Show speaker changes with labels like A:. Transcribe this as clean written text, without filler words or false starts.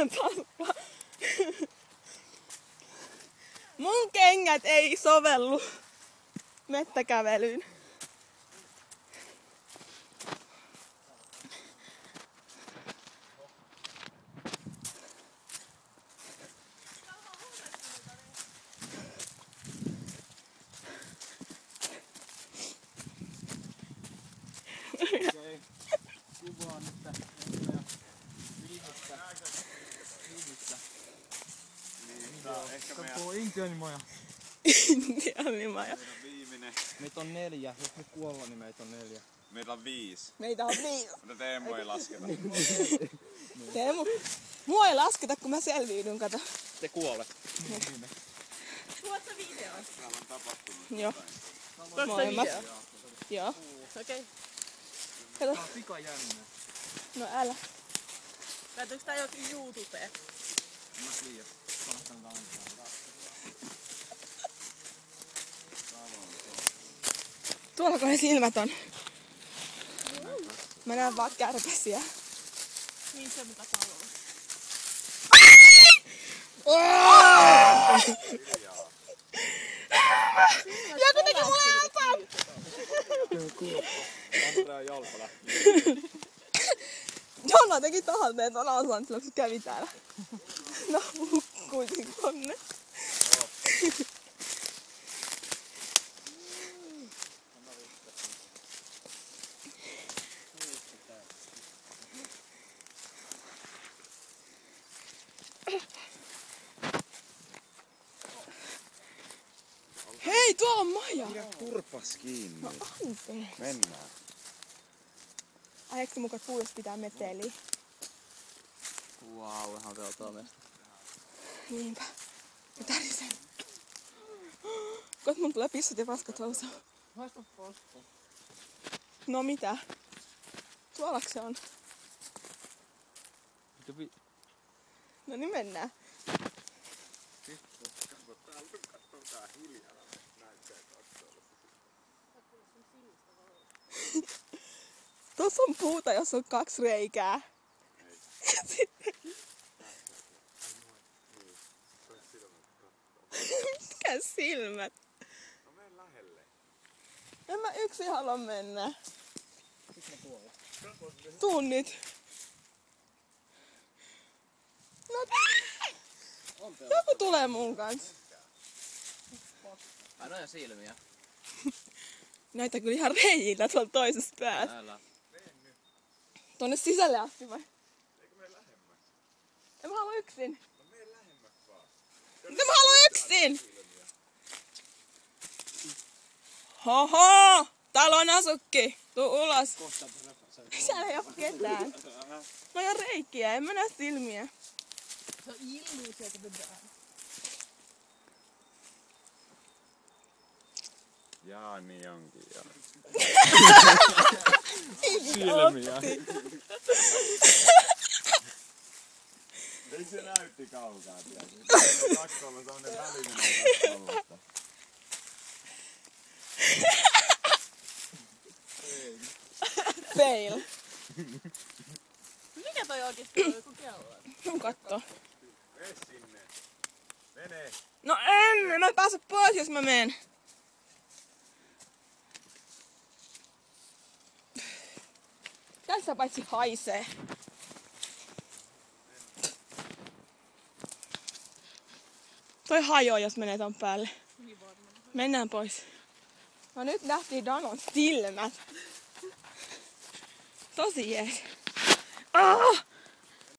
A: taskua. Mun kengät ei sovellu mettäkävelyyn.
B: Okei. Kuvaan nyt viimeistä. Katsoo Intiaanimaja.
A: Intiaanimaja.
C: Viimeinen.
B: Meitä on 4. Jos me kuollaan, niin meitä on 4.
C: Meitä on 5.
A: Meitä on 5.
C: Mutta Teemu ei lasketa.
A: Teemu, mua ei lasketa, kun mä selviydyn, kato.
B: Te kuolet.
D: Tuossa video.
C: Täällä on tapahtunut.
A: Joo.
D: Tuossa
A: Molemmat.
D: video.
A: Joo.
D: Okei.
A: Kato.
B: Tää on pika jännä.
A: No älä.
D: Päätyykö tää jokin YouTubeen?
B: Mä tiedän. Kannattaa antaa.
A: Tuollako ne silmät on? Mä näen vaan kärpäsiä.
D: Niin se mitä palvelu.
A: Joku teki mulle äpän!
B: Andrea jalka lähti.
A: Jonna teki tahalteen ton asan silloin, kun se kävi täällä. No, hukkuisin tonne. Hei, tuolla on maja!
C: Pidä turpas kiinni.
A: No anteeksi.
C: Mennään.
A: Ai eikö se mukaan puudesta pitää meteliä?
B: Wow, ihan tältä meistä.
A: Niinpä. Ja tärisen. Kot mun tulee pissat ja paskat housua.
B: Haista paska.
A: No mitä? Tuollako se on? No niin mennään.
C: Katsotaan hiljaa. Näyttää katsoa.
A: Tuossa on puuta, jossa on 2 reikää. Sitten... Mitkä silmät?
C: No mene lähelle.
A: En mä yksin halua mennä.
B: Sitten mä tuolla.
A: Tuun nyt. No joku tulee mun kanssa.
B: Aina on silmiä.
A: Näitä kyllä ihan reijillä tuolla toisessa päässä.
B: Älä.
A: Tonne sisälle asti vai?
C: Eikö mene lähemmäs?
A: En mä halua yksin.
C: No mene lähemmäs vaan.
A: Mitä mä haluan yksin? Hoho! Talon asukki! Tuu ulos! Siellä ei oo ketään. No ja reikiä, en mä näe silmiä.
D: Se on ilmiö sieltä vedään.
C: Jaani onkin ja.
B: Silmiä.
C: Ei se näytti kaukaa tietysti. Pakko olla semmonen välinen kasvallasta.
A: Fail.
D: Mikä toi oikeesti on joku kello?
A: Katso.
C: Mene sinne. Mene.
A: No en mä pääse pois, jos mä menen. Tässä paitsi haisee. Toi hajoaa, jos menee ton päälle. Mennään pois. No nyt nähtiin Danon silmät. Tosi jees. Ah!